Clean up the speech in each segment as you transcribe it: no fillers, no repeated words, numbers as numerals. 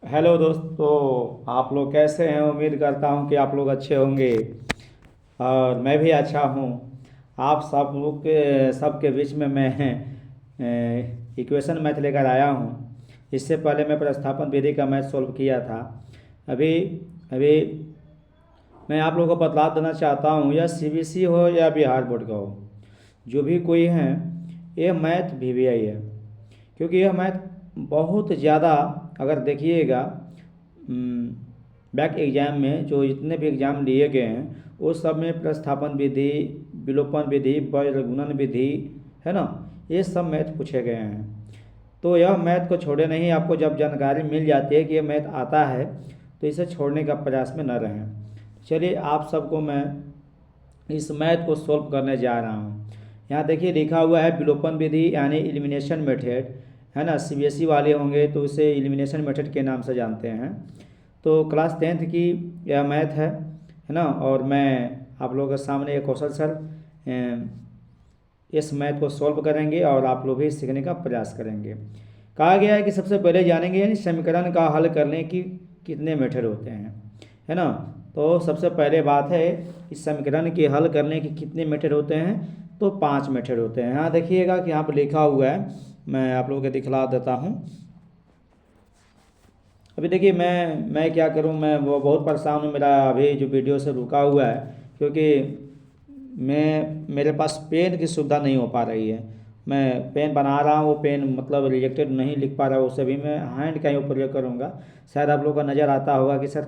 Hello दोस्तों, आप लोग कैसे हैं। उम्मीद करता हूं कि आप लोग अच्छे होंगे और मैं भी अच्छा हूं। आप सब लोग के सबके बीच में मैं इक्वेशन मैथ लेकर आया हूं। इससे पहले मैं प्रतिस्थापन विधि का मैथ सॉल्व किया था। अभी अभी मैं आप लोगों को बतला देना चाहता हूं, या सीबीएसई हो या बिहार बोर्ड का हो, जो भी कोई है, ये मैथ वीवीआई है। क्योंकि यह मैथ बहुत ज़्यादा, अगर देखिएगा बैक एग्जाम में जो जितने भी एग्ज़ाम लिए गए हैं उस सब में प्रतिस्थापन विधि, विलोपन विधि, वर्गुणन विधि, है ना, ये सब मैथ पूछे गए हैं। तो यह मैथ को छोड़े नहीं। आपको जब जानकारी मिल जाती है कि ये मैथ आता है तो इसे छोड़ने का प्रयास में न रहें। चलिए, आप सबको मैं इस मैथ को सॉल्व करने जा रहा हूँ। यहाँ देखिए लिखा हुआ है विलोपन विधि यानी एलिमिनेशन मेथड, है ना। सीबीएसई वाले होंगे तो इसे एलिमिनेशन मेथड के नाम से जानते हैं। तो क्लास 10th की यह मैथ है ना। और मैं आप लोगों के सामने एक कौशल सर इस मैथ को सॉल्व करेंगे और आप लोग भी सीखने का प्रयास करेंगे। कहा गया है कि सबसे पहले जानेंगे यानी समीकरण का हल करने की कितने मेथड होते हैं, है ना। तो सबसे पहले बात है, इस समीकरण के हल करने के कितने मेथड होते हैं। तो 5 मेथड होते हैं। यहाँ देखिएगा कि यहाँ पर लिखा हुआ है, मैं आप लोगों को दिखला देता हूँ। अभी देखिए मैं क्या करूँ, मैं वो बहुत परेशान हूँ। मेरा अभी जो वीडियो से रुका हुआ है क्योंकि मेरे पास पेन की सुविधा नहीं हो पा रही है। मैं पेन बना रहा हूँ, वो पेन मतलब रिजेक्टेड नहीं लिख पा रहा, उसे भी मैं हैंड का ही प्रयोग करूँगा। शायद आप लोगों को नज़र आता होगा कि सर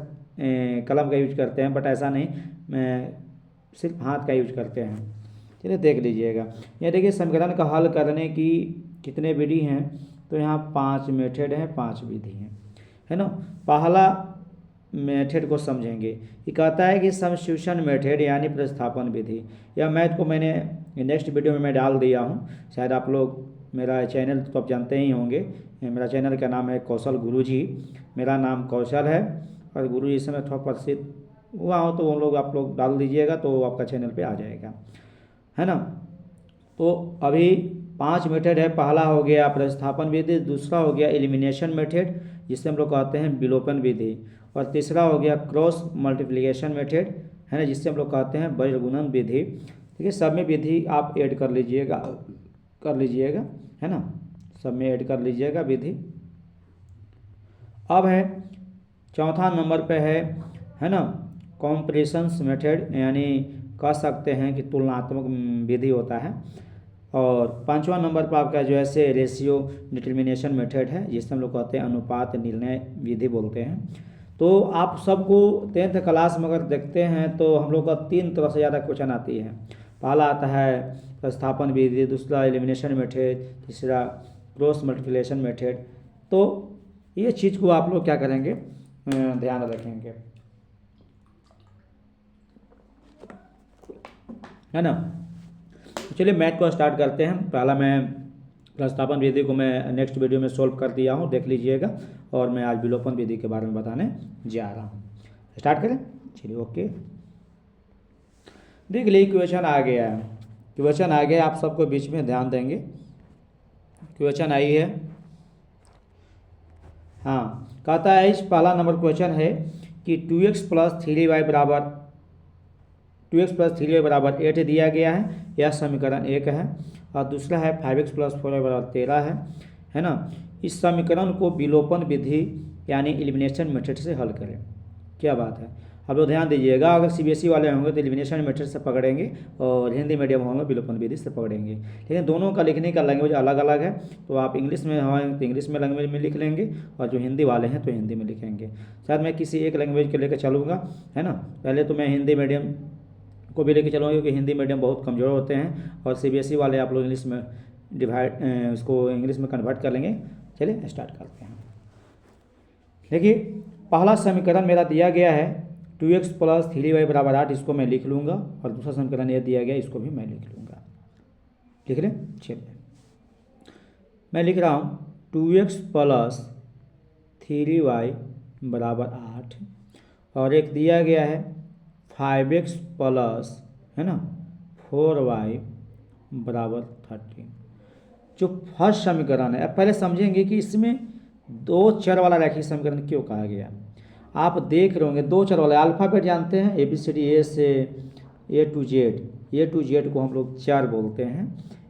कलम का यूज करते हैं, बट ऐसा नहीं, मैं सिर्फ हाथ का यूज करते हैं। चलिए देख लीजिएगा। ये देखिए समीकरण का हल करने की कितने विधि हैं। तो यहाँ 5 मेथड हैं, 5 विधि हैं, है ना। पहला मेथड को समझेंगे। ये कहता है कि सब्स्टिट्यूशन मेथड यानी प्रतिस्थापन विधि। यह मैथ को मैंने नेक्स्ट वीडियो में मैं डाल दिया हूँ। शायद आप लोग मेरा चैनल तो आप जानते ही होंगे। मेरा चैनल का नाम है कौशल गुरुजी। मेरा नाम कौशल है और गुरु जी से मैं थोड़ा प्रसिद्ध हुआ हूँ, तो उन लोग आप लोग डाल दीजिएगा तो आपका चैनल पे आ जाएगा, है ना। तो अभी 5 मेथड है। पहला हो गया प्रतिस्थापन विधि, दूसरा हो गया एलिमिनेशन मेथड जिसे हम लोग कहते हैं विलोपन विधि, और तीसरा हो गया क्रॉस मल्टीप्लिकेशन मेथड, है ना, जिससे हम लोग कहते हैं वर्गुणन विधि। ठीक है, सब में विधि आप ऐड कर लीजिएगा, है ना, सब में ऐड कर लीजिएगा विधि। अब है चौथा नंबर पे है ना, कॉम्प्रेशंस मेथड यानी कह सकते हैं कि तुलनात्मक विधि होता है। और पांचवा नंबर पर आपका जो है से रेशियो डिटर्मिनेशन मेथड है, जिससे हम लोग कहते हैं अनुपात निर्णय विधि बोलते हैं। तो आप सबको 10th क्लास में अगर देखते हैं तो हम लोग का 3 तरह से ज़्यादा क्वेश्चन आती है। पहला आता है प्रतिस्थापन विधि, दूसरा एलिमिनेशन मेथड, तीसरा क्रॉस मल्टीप्लिकेशन मेथड। तो ये चीज़ को आप लोग क्या करेंगे, ध्यान रखेंगे, है ना। तो चलिए मैथ को स्टार्ट करते हैं। पहला मैं प्रतिस्थापन विधि को मैं नेक्स्ट वीडियो में सॉल्व कर दिया हूँ, देख लीजिएगा। और मैं आज विलोपन विधि के बारे में बताने जा रहा हूँ। स्टार्ट करें, चलिए ओके। देख लीजिए क्वेश्चन आ गया है, क्वेश्चन आ गया, आप सबको बीच में ध्यान देंगे। क्वेश्चन आई है, हाँ, कहता है इस पहला नंबर क्वेश्चन है कि 2x+3y बराबर 8 दिया गया है, यह समीकरण 1 है। और दूसरा है 5x+4y बराबर 13 है ना। इस समीकरण को विलोपन विधि यानी एलिमिनेशन मेथड से हल करें। क्या बात है, आप लोग ध्यान दीजिएगा। अगर सीबीएसई वाले होंगे तो एलिमिनेशन मेथड से पकड़ेंगे, और हिंदी मीडियम होंगे विलोपन विधि से पकड़ेंगे। लेकिन दोनों का लिखने का लैंग्वेज अलग अलग है। तो आप इंग्लिश में हैं तो इंग्लिश में लैंग्वेज में लिख लेंगे, और जो हिंदी वाले हैं तो हिंदी में लिखेंगे। शायद मैं किसी एक लैंग्वेज को लेकर चलूँगा, है ना। पहले तो मैं हिंदी मीडियम को भी लेकर चलूँगा, क्योंकि हिंदी मीडियम बहुत कमज़ोर होते हैं, और सीबीएसई वाले आप लोग इंग्लिश में उसको इंग्लिश में कन्वर्ट कर लेंगे। चलिए स्टार्ट करते हैं। देखिए पहला समीकरण मेरा दिया गया है 2x+3y बराबर 8, इसको मैं लिख लूँगा। और दूसरा समीकरण यह दिया गया, इसको भी मैं लिख लूँगा। लिख लें, चलिए मैं लिख रहा हूँ 2x+3y बराबर 8, और एक दिया गया है 5x प्लस, है ना, 4y बराबर 13। जो फर्स्ट समीकरण है, अब पहले समझेंगे कि इसमें दो चर वाला रैखिक समीकरण क्यों कहा गया? आप देख रहे होंगे दो चर वाला अल्फ़ाबेट जानते हैं, ABCD ए से A to Z को हम लोग चर बोलते हैं,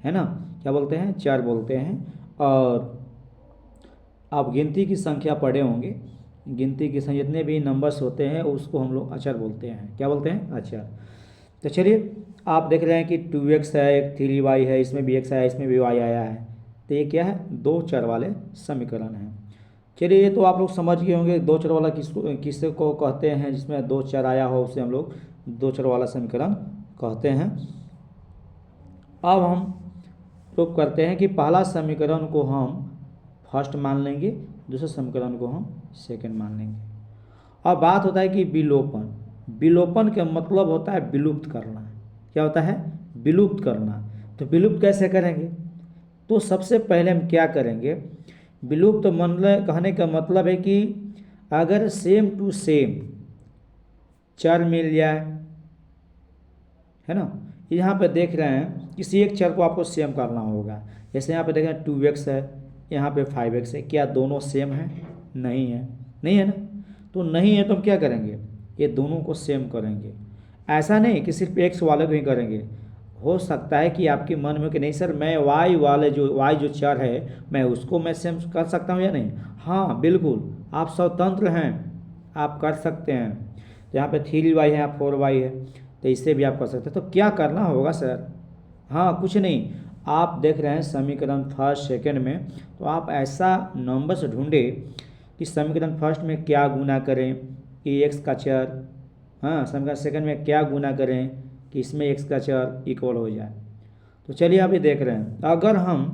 है ना? क्या बोलते हैं? चर बोलते हैं। और आप गिनती की संख्या पढ़े होंगे, गिनती की संख्या जितने भी नंबर्स होते हैं उसको हम लोग अचर बोलते हैं। क्या बोलते हैं? अचर। तो चलिए आप देख रहे हैं कि 2x है, एक 3y है, इसमें भी x आया, इसमें भी y आया है। तो ये क्या है? दो चर वाले समीकरण हैं। चलिए ये तो आप लोग समझ गए होंगे दो चर वाला किसको को कहते हैं, जिसमें दो चर आया हो उसे हम लोग दो चर वाला समीकरण कहते हैं। अब हम प्रूव करते हैं कि पहला समीकरण को हम फर्स्ट मान लेंगे, दूसरे समीकरण को हम सेकंड मान लेंगे। अब बात होता है कि विलोपन। विलोपन का मतलब होता है विलुप्त करना। क्या होता है? विलुप्त करना। तो विलुप्त कैसे करेंगे? तो सबसे पहले हम क्या करेंगे, विलुप्त मतलब कहने का मतलब है कि अगर सेम टू सेम चर मिल जाए, है ना? यहाँ पे देख रहे हैं किसी एक चर को आपको सेम करना होगा। जैसे यहाँ पे देख रहे हैं 2x है, यहाँ पे 5x है। क्या दोनों सेम है? नहीं है, नहीं है ना? तो नहीं है तो हम क्या करेंगे, ये दोनों को सेम करेंगे। ऐसा नहीं कि सिर्फ x वाले को ही करेंगे। हो सकता है कि आपके मन में कि नहीं सर मैं y जो चर है मैं उसको मैं सेम कर सकता हूँ या नहीं? हाँ बिल्कुल, आप स्वतंत्र हैं, आप कर सकते हैं। तो यहाँ पे 3y है, यहाँ 4y है, तो इससे भी आप कर सकते हैं। तो क्या करना होगा सर? हाँ कुछ नहीं, आप देख रहे हैं समीकरण फर्स्ट सेकंड में, तो आप ऐसा नंबर से ढूंढे कि समीकरण फर्स्ट में क्या गुना करें कि x का चर, हाँ समीकरण सेकंड में क्या गुना करें कि इसमें x का चर इक्वल हो जाए। तो चलिए अभी देख रहे हैं, अगर हम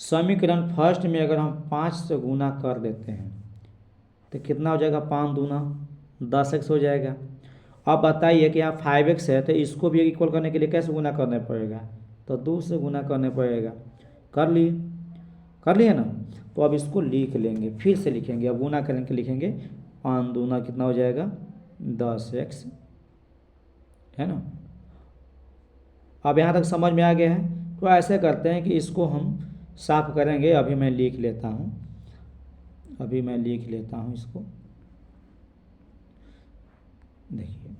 समीकरण फर्स्ट में अगर हम 5 से गुना कर देते हैं तो कितना हो जाएगा? 5 दूना 10x हो जाएगा। अब बताइए कि यहाँ 5x है, तो इसको भी इक्वल करने के लिए कैसे गुना करना पड़ेगा? तो 2 से गुना करने पड़ेगा। कर लिए, कर लिए ना? तो अब इसको लिख लेंगे, फिर से लिखेंगे, अब गुना करके लिखेंगे 5 दूना कितना हो जाएगा? 10x, है ना? अब यहाँ तक समझ में आ गया है? तो ऐसे करते हैं कि इसको हम साफ करेंगे। अभी मैं लिख लेता हूँ, अभी मैं लिख लेता हूँ इसको। देखिए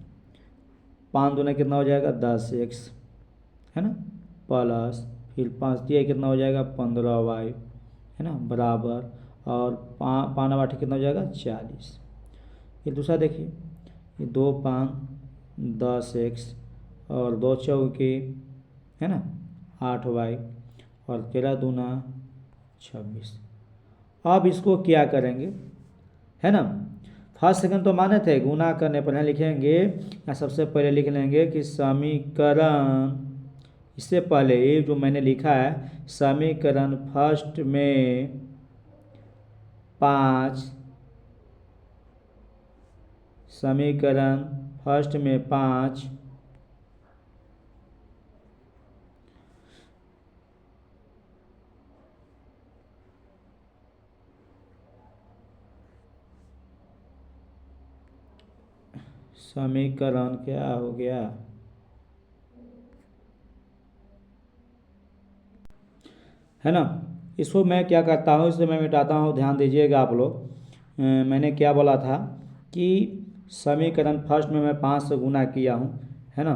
5 दूना कितना हो जाएगा? 10x, है ना? प्लस फिर 5 दिया कितना हो जाएगा? 15y, है ना? बराबर, और 5 8 कितना हो जाएगा? 40। फिर दूसरा देखिए, ये 2 5 10x और 2 चौके, है ना? 8y और 13 दूना 26। अब इसको क्या करेंगे, है ना? फर्स्ट सेकंड तो माने थे, गुना करने पर लिखेंगे या सबसे पहले लिख लेंगे कि समीकरण, इससे पहले ये जो मैंने लिखा है समीकरण फर्स्ट में 5, समीकरण फर्स्ट में 5 समीकरण क्या हो गया, है ना? इसको मैं क्या करता हूँ, इसे मैं मिटाता हूँ। ध्यान दीजिएगा आप लोग, मैंने क्या बोला था कि समीकरण फर्स्ट में मैं 5 से गुना किया हूँ, है ना?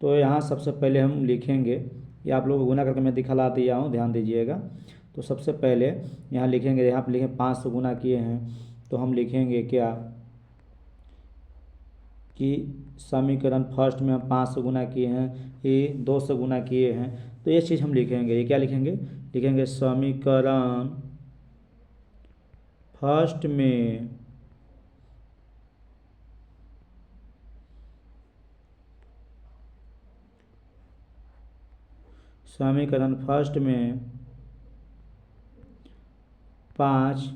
तो यहाँ सबसे पहले हम लिखेंगे, ये आप लोगों को गुना करके मैं दिखला दिया हूँ, ध्यान दीजिएगा। तो सबसे पहले यहाँ लिखेंगे, यहाँ पर लिखें 5 से गुना किए हैं, तो हम लिखेंगे क्या कि समीकरण फर्स्ट में हम 5 से गुना किए हैं, ये 2 से गुना किए हैं, तो ये चीज़ हम लिखेंगे। ये क्या लिखेंगे? लिखेंगे समीकरण फर्स्ट में समीकरण फर्स्ट में 5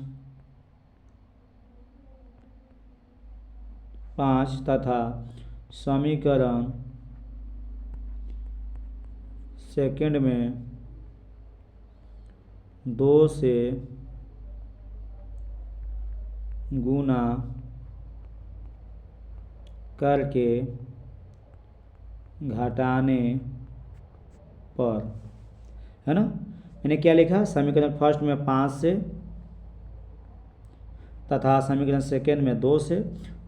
तथा समीकरण सेकंड में 2 से गुना करके घटाने पर, है ना? मैंने क्या लिखा, समीकरण फर्स्ट में 5 से तथा समीकरण सेकेंड में 2 से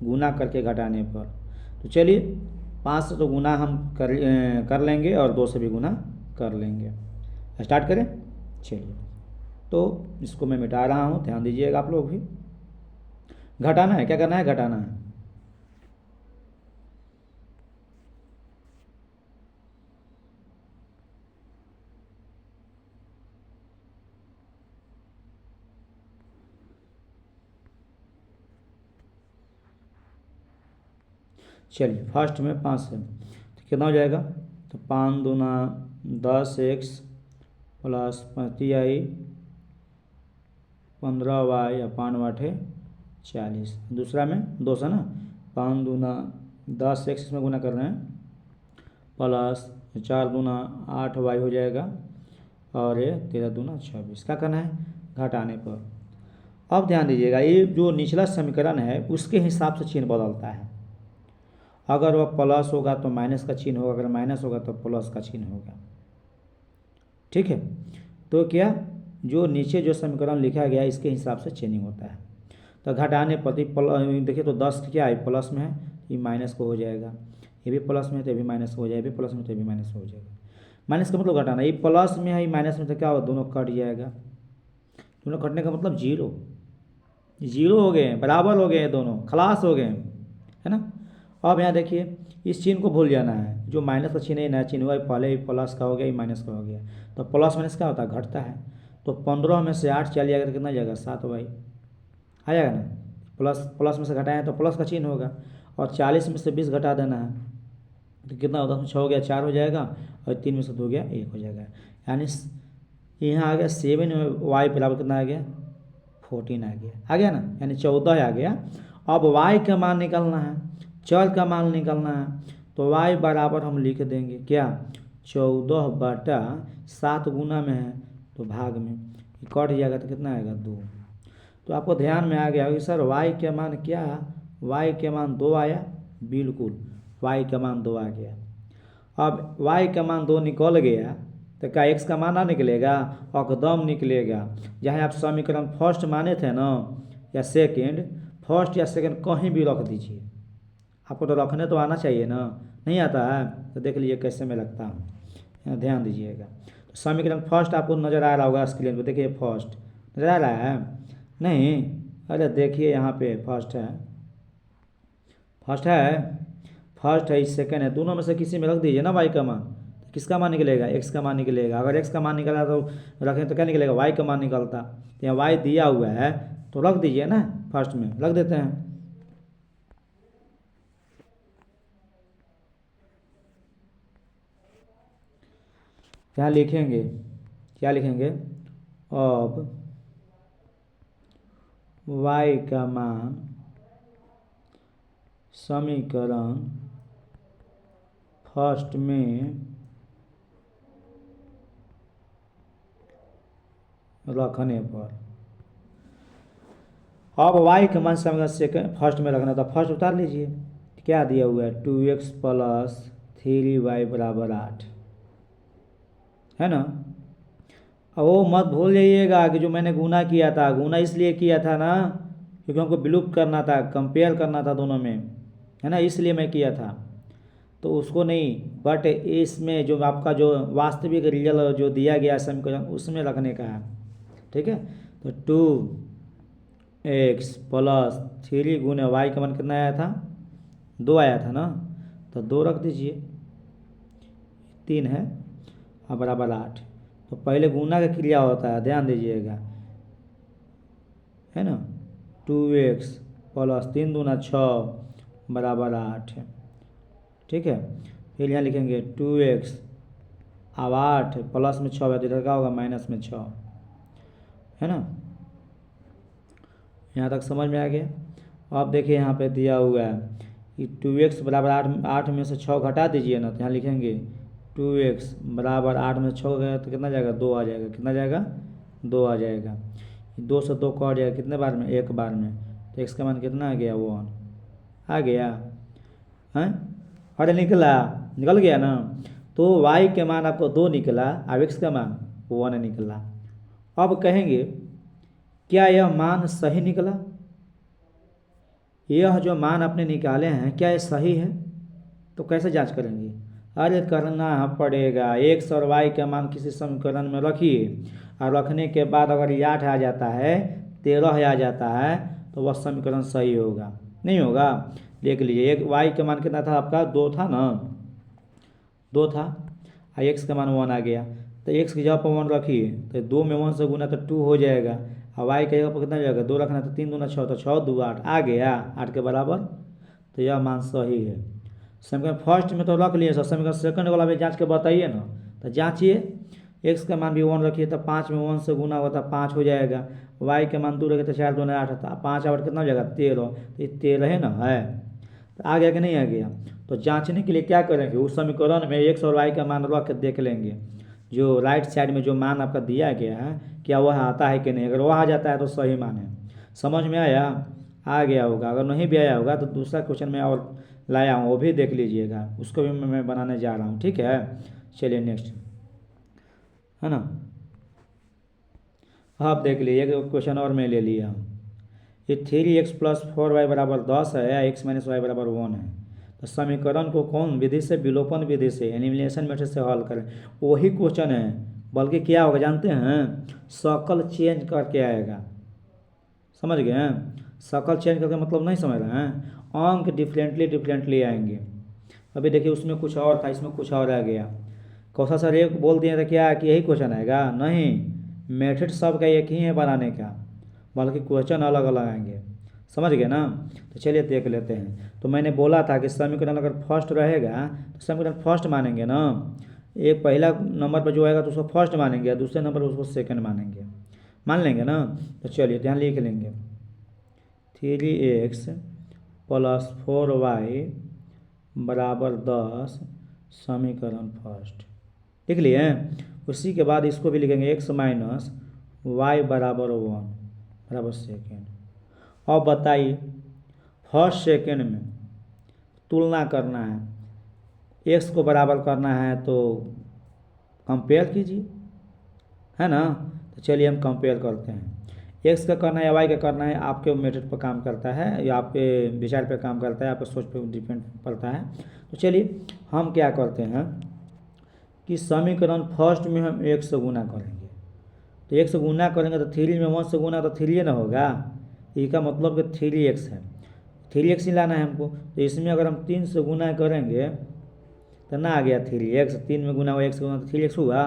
गुना करके घटाने पर। तो चलिए 5 से तो गुना हम कर लेंगे और 2 से भी गुना कर लेंगे। स्टार्ट करें, चलिए। तो इसको मैं मिटा रहा हूँ, ध्यान दीजिएगा आप लोग भी। घटाना है, क्या करना है, घटाना है। चलिए फर्स्ट में 5 से तो कितना हो जाएगा, तो 5 दूना 10x प्लस 35i 15y या 5 आठे 40। दूसरा में 2 से ना, 5 दूना 10x इसमें गुना कर रहे हैं प्लस 4 दूना 8y हो जाएगा और ये 13 दूना 26। क्या करना है, घटाने पर। अब ध्यान दीजिएगा, ये जो निचला समीकरण है उसके हिसाब से चिन्ह बदलता है। अगर वह प्लस होगा तो माइनस का चिन्ह होगा, अगर माइनस होगा तो प्लस का चिन्ह होगा। ठीक है, तो क्या जो नीचे जो समीकरण लिखा गया है इसके हिसाब से चेंजिंग होता है। तो घटाने पर देखिए तो 10 क्या है, प्लस में है, ये माइनस को हो जाएगा। ये भी प्लस में है तो ये भी माइनस हो जाएगा, ये भी प्लस में तो ये भी माइनस हो जाएगा। माइनस का मतलब घटाना, ये प्लस में है ये माइनस में, तो क्या होगा, दोनों कट जाएगा। दोनों कटने का मतलब जीरो, जीरो हो गए, बराबर हो गए, दोनों खलास हो गए, है ना। अब यहाँ देखिए इस चिन्ह को भूल जाना है, जो माइनस का चिन्ह है नया चिन्ह हुआ है, पहले ही प्लस का हो गया, ये माइनस का हो गया। तो प्लस माइनस क्या होता है, घटता है। तो 15 में से 8 चल जाएगा तो कितना जाएगा, 7y आ जाएगा ना। प्लस प्लस में से घटाएं तो प्लस का चिन्ह होगा, और 40 में से 20 घटा देना है तो कितना होगा, 6 हो गया 4 हो जाएगा, और 3 में से 2 गया 1 हो जाएगा। यानी यहाँ आ गया 7y बराबर कितना आ गया, 14 आ गया ना, यानी 14 आ गया। अब y का मान निकालना है, चर का मान निकालना है। तो y बराबर हम लिख देंगे क्या, 14/7 गुना में है तो भाग में, कट जाएगा तो कितना आएगा, 2। तो आपको ध्यान में आ गया कि सर y के मान क्या है, y के मान 2 आया, बिल्कुल y का मान 2 आ गया। अब y का मान 2 निकल गया तो क्या x का मान ना निकलेगा, एकदम निकलेगा। चाहे आप समीकरण फर्स्ट माने थे ना या सेकेंड, फर्स्ट या सेकेंड कहीं भी रख दीजिए, आपको तो रखने तो आना चाहिए ना, नहीं आता है तो देख लीजिए कैसे मैं रखता हूँ, ध्यान दीजिएगा। तो समीकरण फर्स्ट आपको नज़र आ रहा होगा स्क्रीन पर, देखिए फर्स्ट नज़र आ रहा है नहीं, अरे देखिए यहाँ पे फर्स्ट है, फर्स्ट है, फर्स्ट है, सेकेंड है, दोनों में से किसी में रख दीजिए ना y का मान, तो किसका मान निकलेगा, x का मान निकलेगा। अगर x का मान निकला तो रखें तो क्या निकलेगा, y का मान निकलता। तो यहाँ y दिया हुआ है तो रख दीजिए ना, फर्स्ट में रख देते हैं। क्या लिखेंगे, क्या लिखेंगे, अब y का मान समीकरण फर्स्ट में रखने पर, अब y का मान समीकरण सेकंड फर्स्ट में रखना था, फर्स्ट उतार लीजिए। क्या दिया हुआ है, 2x प्लस 3y बराबर 8, है ना। अब वो मत भूल जाइएगा कि जो मैंने गुना किया था, गुना इसलिए किया था ना क्योंकि हमको विलुप्त करना था, कंपेयर करना था दोनों में, है ना, इसलिए मैं किया था। तो उसको नहीं, बट इसमें जो आपका जो वास्तविक रिजल्ट जो दिया गया समीकरण उसमें रखने का है। ठीक है, तो 2x प्लस 3 गुने y का मान कितना आया था, 2 आया था ना, तो 2 रख दीजिए, 3 है और बराबर 8। तो पहले गुना का क्रिया होता है, ध्यान दीजिएगा, है ना। 2x प्लस 3 दूना 6 बराबर 8 है। ठीक है, फिर यहाँ लिखेंगे 2x, अब 8 प्लस में 6 है तो इधर क्या होगा, माइनस में 6, है ना। यहाँ तक समझ में आ गया। अब देखिए यहाँ पे दिया हुआ है कि 2x बराबर 8 में से 6 घटा दीजिए ना, तो यहाँ लिखेंगे 2x बराबर 8 में 6 गया तो कितना जाएगा, 2 आ जाएगा, कितना जाएगा, 2 आ जाएगा। 2 से 2 कट जाएगा, कितने बार में, एक बार में, तो x का मान कितना आ गया, 1 आ गया, हैं, अरे निकल गया ना। तो y के मान आपको 2 निकला, अब x का मान 1 निकला। अब कहेंगे क्या यह मान सही निकला, यह जो मान आपने निकाले हैं क्या ये सही है? तो कैसे जांच करेंगे? अरे करना पड़ेगा, x और y का मान किसी समीकरण में रखिए और रखने के बाद अगर ये 8 आ जाता है, 13 आ जाता है तो वह समीकरण सही होगा। नहीं होगा? देख लीजिए, एक y का मान कितना था आपका? 2 था ना, 2 था और x का मान 1 आ गया। तो x की जगह पर 1 रखिए तो 2 में 1 से गुना तो 2 हो जाएगा और y की जगह पर कितना हो जाएगा? 2 रखना तो 3 दूना 6, तो 6 2 8 आ गया, 8 के बराबर। तो यह मान सही है। समीकरण फर्स्ट में तो रख लिए सर, समीकरण सेकंड वाला भी जांच के बताइए ना। तो जांचिए, x का मान भी 1 रखिए तो 5 में 1 से गुना होता 5 हो जाएगा, y के मान 2 रखिए तो 4 2 8 था, 5 और कितना हो जाएगा? 13। तो ये 13 है ना, है तो आ गया कि नहीं आ गया? तो जांचने के लिए क्या करेंगे, उस समीकरण में x और y का मान रख के देख लेंगे, जो राइट साइड में जो मान आपका दिया गया है क्या वह आता है कि नहीं। अगर वह आ जाता है तो सही मान है। समझ में आया? आ गया होगा। अगर नहीं भी आया होगा तो दूसरा क्वेश्चन में और लाया हूँ, वो भी देख लीजिएगा, उसको भी मैं बनाने जा रहा हूँ। ठीक है, चलिए नेक्स्ट, है ना। आप देख लीजिए, क्वेश्चन और मैं ले लिया हूँ। ये 3x प्लस 4y बराबर 10 है या x माइनस वाई बराबर 1 है। तो समीकरण को कौन विधि से, विलोपन विधि से, एलिमिनेशन मेथड से हल करें। वही क्वेश्चन है, बल्कि क्या होगा जानते हैं? शकल चेंज करके आएगा। समझ गए हैं? शकल चेंज करके मतलब नहीं समझ रहे हैं? अंक डिफरेंटली आएंगे। अभी देखिए, उसमें कुछ और था, इसमें कुछ और आ गया। कौशल सर एक बोल दिए थे क्या कि यही क्वेश्चन आएगा? नहीं, मेथड सब का एक ही है बनाने का, बल्कि क्वेश्चन अलग अलग आएंगे। समझ गए ना? तो चलिए देख लेते हैं। तो मैंने बोला था कि समीकरण अगर फर्स्ट रहेगा तो समीकरण फर्स्ट मानेंगे ना, एक पहला नंबर पर जो आएगा तो उसको फर्स्ट मानेंगे, दूसरे नंबर पर उसको सेकंड मानेंगे, मान लेंगे ना। तो चलिए ध्यान लिख लेंगे, 3x प्लस 4y बराबर 10 समीकरण फर्स्ट लिख लिए। उसी के बाद इसको भी लिखेंगे, x माइनस वाई बराबर 1 बराबर सेकेंड। अब बताइए, फर्स्ट सेकेंड में तुलना करना है, x को बराबर करना है तो कंपेयर कीजिए, है ना। तो चलिए हम कंपेयर करते हैं। x का करना है या y का करना है, आपके मेथड पर काम करता है या आपके विचार पर काम करता है, आपके सोच पर डिपेंड पड़ता है। तो चलिए हम क्या करते हैं कि समीकरण फर्स्ट में हम 1 से गुना करेंगे। तो 1 से गुना करेंगे तो 3 में 1 से गुना तो 3 ना होगा, इसका मतलब कि 3x है, 3x ही लाना है हमको। तो इसमें अगर हम 3 से गुना करेंगे तो ना आ गया 3x, 3 में गुना हुआ 1 से गुना तो 3x हुआ।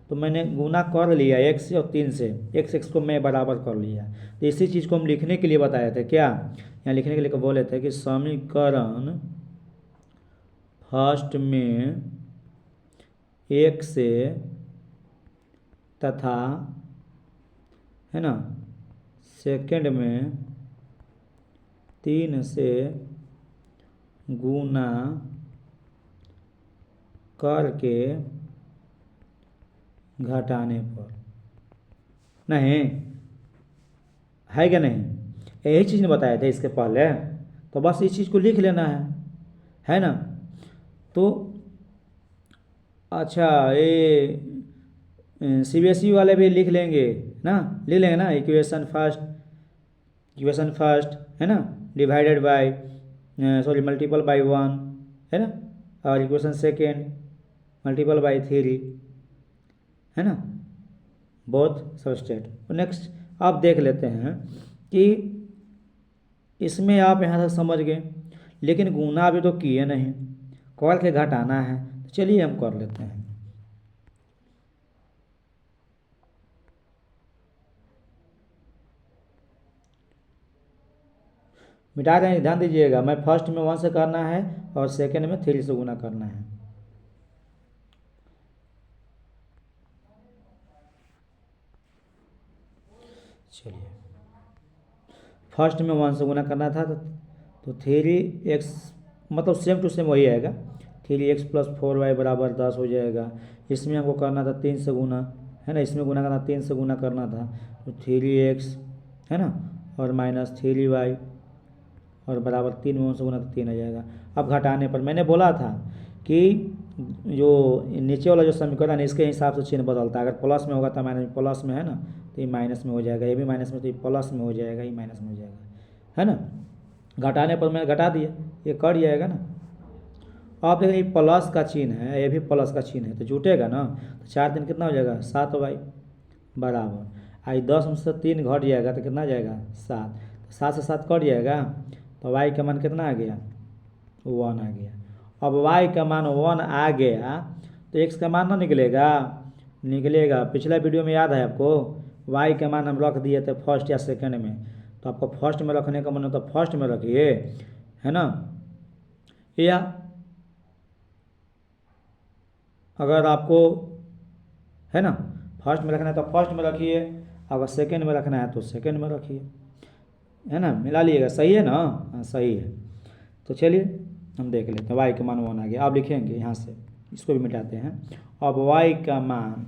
तो मैंने गुना कर लिया x से और 3 से, x को मैं बराबर कर लिया। तो इसी चीज़ को हम लिखने के लिए बताए थे, क्या यहाँ लिखने के लिए बोले थे कि समीकरण फर्स्ट में 1 से तथा, है ना, सेकंड में 3 से गुना करके घटाने पर, नहीं है क्या? नहीं, यही चीज़ ने बताया था इसके पहले, तो बस इस चीज़ को लिख लेना है ना। तो अच्छा, ये CBSE वाले भी लिख लेंगे ना, लिख लेंगे ना। इक्वेशन फर्स्ट है ना, डिवाइडेड बाय मल्टीपल बाय 1 है ना, और इक्वेशन सेकेंड मल्टीपल बाय 3 है ना, बोथ सबस्टेट। नेक्स्ट आप देख लेते हैं कि इसमें आप यहाँ तक समझ गए, लेकिन गुना भी तो किए नहीं, कर के घटाना है। तो चलिए हम कर लेते हैं। मिटा दें, ध्यान दीजिएगा, मैं फर्स्ट में 1 से करना है और सेकेंड में 3 से गुना करना है। चलिए, फर्स्ट में 1 से गुना करना था तो 3x मतलब सेम टू सेम वही आएगा, 3x प्लस 4y बराबर 10 हो जाएगा। इसमें हमको करना था 3 से गुना, है ना, इसमें गुना करना 3 से गुना करना था, तो 3x है ना, और माइनस 3y और बराबर 3 में 1 से गुना तो 3 आ जाएगा। अब घटाने पर मैंने बोला था कि जो नीचे वाला जो समीकरण है इसके हिसाब से चिन्ह बदलता है। अगर प्लस में होगा तो माइनस, प्लस में है ना तो ये माइनस में हो जाएगा, ये भी माइनस में तो ये प्लस में हो जाएगा, ये माइनस में हो जाएगा, है ना। घटाने पर मैंने घटा दिया, ये कट जाएगा ना। आप देखिए ये प्लस का चिन्ह है, ये भी प्लस का चिन्ह है तो जुटेगा ना। तो 4 3 कितना हो जाएगा 7 वाई बराबर आई 10 में से 3 घट जाएगा तो कितना आ जाएगा 7, 7 से 7 कट जाएगा तो वाई का मान कितना आ गया 1 आ गया। अब वाई का मान 1 आ गया तो एक्स का मान ना निकलेगा, निकलेगा। पिछला वीडियो में याद है आपको, वाई का मान हम रख दिए थे फर्स्ट या सेकंड में, तो आपको फर्स्ट में रखने का मन हो तो फर्स्ट में रखिए, है ना। या अगर आपको है ना फर्स्ट में रखना है तो फर्स्ट में रखिए, अगर सेकंड में रखना है तो सेकंड में रखिए, है ना। मिला लिएगा, सही है ना। हाँ सही है। तो चलिए हम देख लेते हैं, वाई का मान 1 आ गया। अब लिखेंगे यहाँ से, इसको भी मिटाते हैं। अब वाई का मान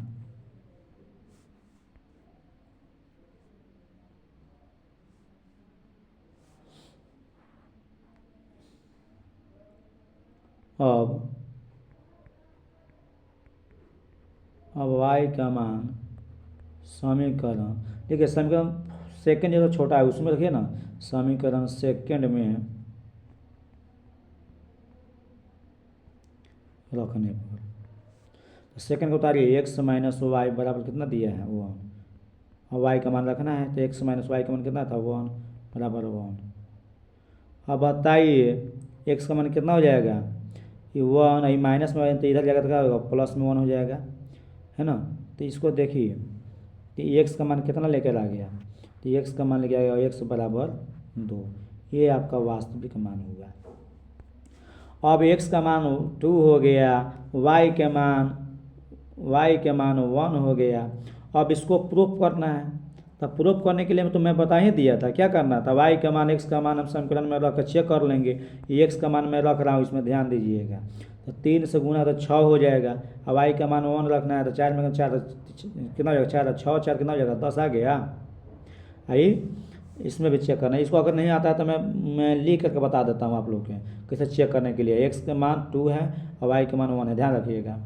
अब वाई का मान समीकरण, देखिए समीकरण सेकंड जो छोटा है उसमें रखिए ना, समीकरण सेकंड में रखने पर तो सेकंड को उतारिए, एक्स माइनस वाई बराबर कितना दिया है 1। अब वाई का मान रखना है तो एक्स माइनस वाई का मान कितना था 1 बराबर 1। अब बताइए एक्स का मान कितना हो जाएगा ये 1, ये माइनस में तो इधर जाएगा तो क्या होगा प्लस में 1 हो जाएगा, है ना। तो इसको देखिए तो एक्स का मान कितना लेकर आ गया, तो एक्स का मान लेके आ गया एक्स बराबर 2, ये आपका वास्तविक मान हुआ। अब x का मान 2 हो गया, y के मान 1 हो गया। अब इसको प्रूफ करना है, तो प्रूफ करने के लिए तो मैं बता ही दिया था क्या करना था। y का मान x का मान हम समीकरण में रख कर चेक कर लेंगे, ये x का मान मैं रख रहा हूँ इसमें ध्यान दीजिएगा। तो 3 से गुना तो 6 हो जाएगा। अब y का मान 1 रखना है तो 4 में 4 कितना हो जाएगा 4 6 4 कितना हो जाएगा 10 आ गया। आई इसमें भी चेक करना है, इसको अगर नहीं आता है तो मैं लिख करके बता देता हूँ आप लोग के कैसे चेक करने के लिए। x का मान 2 है और y का मान 1 है, ध्यान रखिएगा।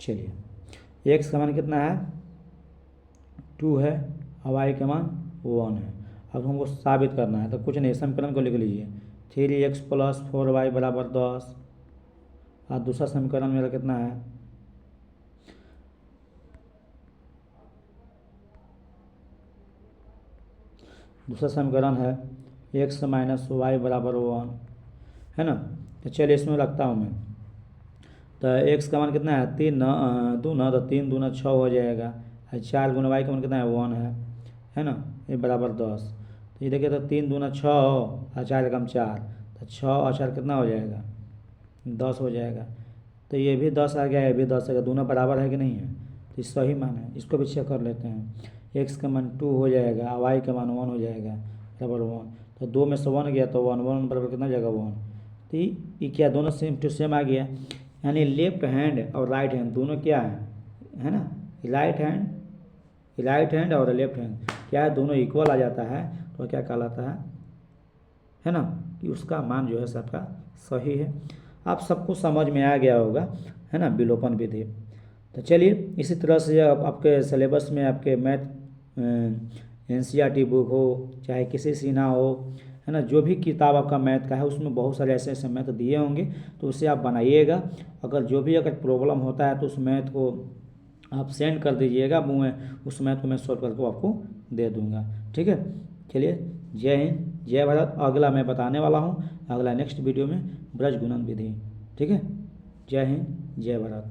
चलिए x का मान कितना है 2 है और y का मान 1 है। अब हमको साबित करना है तो कुछ नहीं, समीकरण को लिख लीजिए 3x + 4y बराबर 10। और दूसरा समीकरण मेरा कितना है दूसरा समीकरण है x माइनस वाई बराबर 1, है ना। तो चलिए इसमें रखता हूँ मैं, तो x का मान कितना है 3 दूना तो 3 दूना 6 हो जाएगा, 4 गुना y का मान कितना है 1 है ना, ये बराबर 10। तो ये देखिए तो 3 दूना 6 और 4 कम 4, तो 6 और 4 कितना हो जाएगा 10 हो जाएगा। तो ये भी 10 आ गया, ये भी 10 आ गया, दोनों बराबर है कि नहीं है, तो ये सही मान है। इसको भी चेक कर लेते हैं, x का मान 2 हो जाएगा और y का मान 1 हो जाएगा बराबर 1। तो 2 में से 1 गया तो 1 बराबर कितना जाएगा 1। तो ये क्या दोनों सेम टू सेम आ गया, यानी लेफ्ट हैंड और राइट हैंड दोनों क्या है ना, राइट हैंड और लेफ्ट हैंड क्या है, दोनों इक्वल आ जाता है तो क्या कहलाता है ना कि उसका मान जो है सबका सही है। आप सबको समझ में आ गया होगा, है ना, विलोपन विधि। तो चलिए इसी तरह से आपके सिलेबस में आपके मैथ NCERT बुक हो चाहे किसी सिन्हा हो, है ना, जो भी किताब आपका मैथ का है उसमें बहुत सारे ऐसे ऐसे मैथ दिए होंगे, तो उसे आप बनाइएगा। अगर प्रॉब्लम होता है तो उस मैथ को आप सेंड कर दीजिएगा, उस मैथ को मैं सॉल्व करके आपको दे दूंगा, ठीक है। चलिए जय हिंद जय भारत। अगला मैं बताने वाला हूँ, अगला नेक्स्ट वीडियो में ब्रज गुणन विधि, ठीक है। जय हिंद जय भारत।